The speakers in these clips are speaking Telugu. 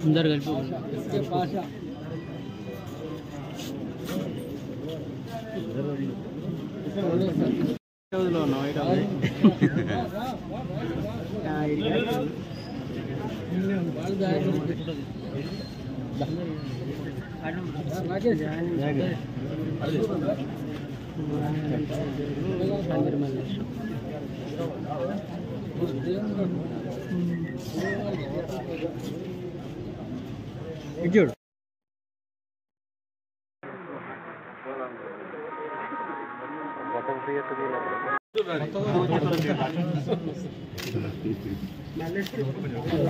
अंदर इसके पास जोड़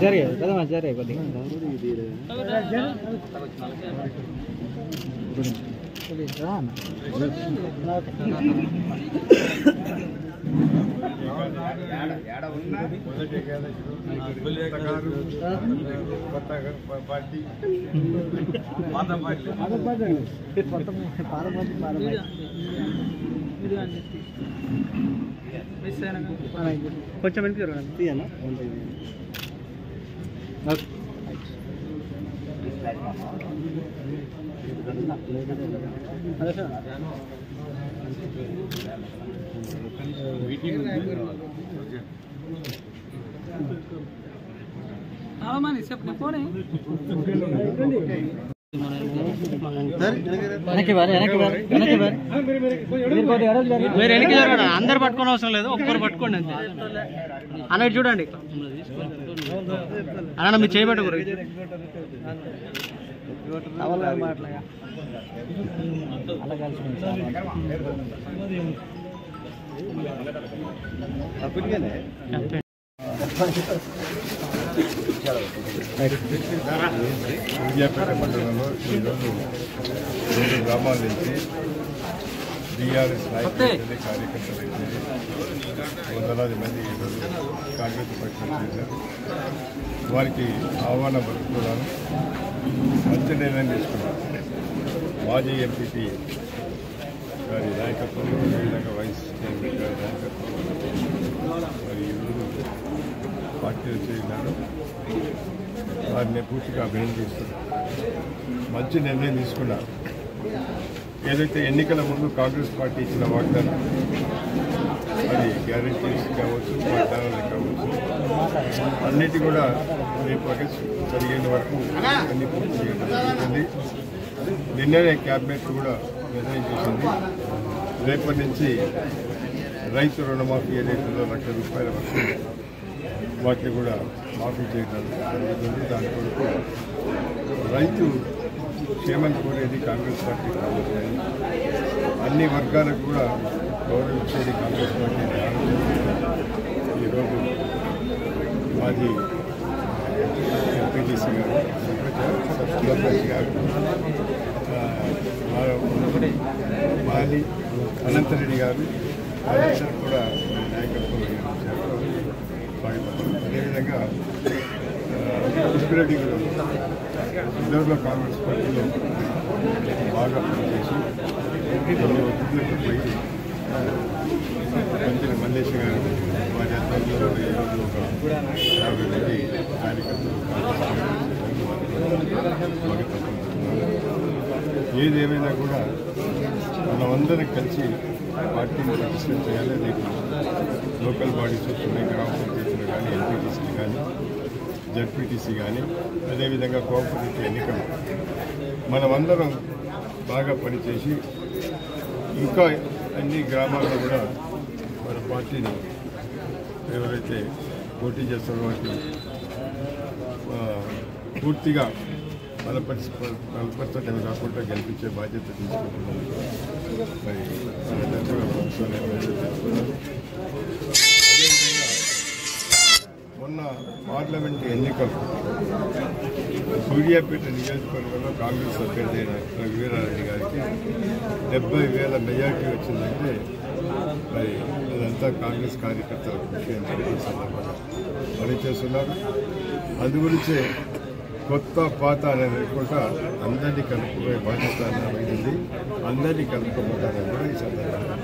జరిగే కదా జరిగే కొద్దిగా కొంచెం వెనక్కి తీయనా అందరు పట్టుకోని అవసరం లేదు ఒక్కరు పట్టుకోండి అంతే అన్నట్టు చూడండి అన్న మీరు చేయబెట్టకూడదు సూర్యాపేట మండలంలో ఈరోజు 2 గ్రామాల నుంచి టీఆర్ఎస్ నాయకులు కార్యకర్తలు వందలాది మంది ఈరోజు కాంగ్రెస్ పార్టీ చేశారు. వారికి ఆహ్వానం పలుకుతున్నాను. మంచి నిర్ణయం తీసుకున్నారు. మాజీ ఎంపీపీ గారి నాయకత్వంలో అదేవిధంగా వైస్ చైర్మన్ గారి నాయకత్వంలో మరి ఈరోజు పార్టీలు చేసినారు. వారిని పూర్తిగా అభినందిస్తున్నారు. మంచి నిర్ణయం తీసుకున్నారు. ఏదైతే ఎన్నికల ముందు కాంగ్రెస్ పార్టీ ఇచ్చిన వాగ్దానం అది గ్యారంటీస్ కావచ్చు, వాగ్దానాలు కావచ్చు, అన్నిటి కూడా రేపు ఆగస్టు 15 వరకు అన్ని పూర్తి చేయడం జరుగుతుంది. నిన్ననే క్యాబినెట్ కూడా నిర్ణయం చేసింది. రేపటి నుంచి రైతు రుణమాఫీ ఏదైతే ₹1,00,000 వరకు వాటిని కూడా మాఫీ చేయడం జరుగుతుంది. దాని కొరకు రైతు క్షేమం కోరేది కాంగ్రెస్ పార్టీ కాబట్టి అన్ని వర్గాలకు కూడా గౌరవించేది కాంగ్రెస్ పార్టీ. ఈరోజు మాజీ ఎంపీటీసీ గారు, సర్పంచ్ గారు, మాలి అనంతరెడ్డి గారు వాళ్ళందరూ కూడా నాయకత్వం వహించారు. అదేవిధంగా పుష్పిరెడ్డి గారు ఇద్దరులో కాంగ్రెస్ పార్టీలో బాగా పనిచేసి ఒత్తిడికి పోయి మంత్రి మల్లేష్ గారు వారి ఆధ్వర్యంలో ఈరోజు ఒక 50 మంది కార్యకర్తలు ఏదేమైనా కూడా మనమందరం కలిసి పార్టీని రిజిస్టర్ చేయాలి. రేపు లోకల్ బాడీస్ వస్తున్నాయి, గ్రామ పంచాయతీలు కానీ, ఎంపీటీసీలు కానీ, జడ్పీటీసీ కానీ, అదేవిధంగా కోఆపరేటివ్ ఎన్నికలు మనమందరం బాగా పనిచేసి ఇంకా అన్ని గ్రామాల్లో కూడా మన పార్టీని ఎవరైతే పోటీ చేస్తారో వాటిని పూర్తిగా బలపరచడమే కాకుండా గెలిపించే బాధ్యత తీసుకుంటున్నాం. మరి అదేవిధంగా మొన్న పార్లమెంట్ ఎన్నికలు సూర్యాపేట నియోజకవర్గంలో కాంగ్రెస్ అభ్యర్థి అయిన రఘువీరారెడ్డి గారికి 70,000 మెజార్టీ వచ్చిందంటే మరి అదంతా కాంగ్రెస్ కార్యకర్తల కృషి అని చెప్పి సందర్భంగా పనిచేస్తున్నారు. అందుగురించే కొత్త పాత అనేది కూడా అందరినీ కలుపుకునే బాధ్యత ఉంది. అందరినీ కలుపుకోబోతానని కూడా ఈ సందర్భంగా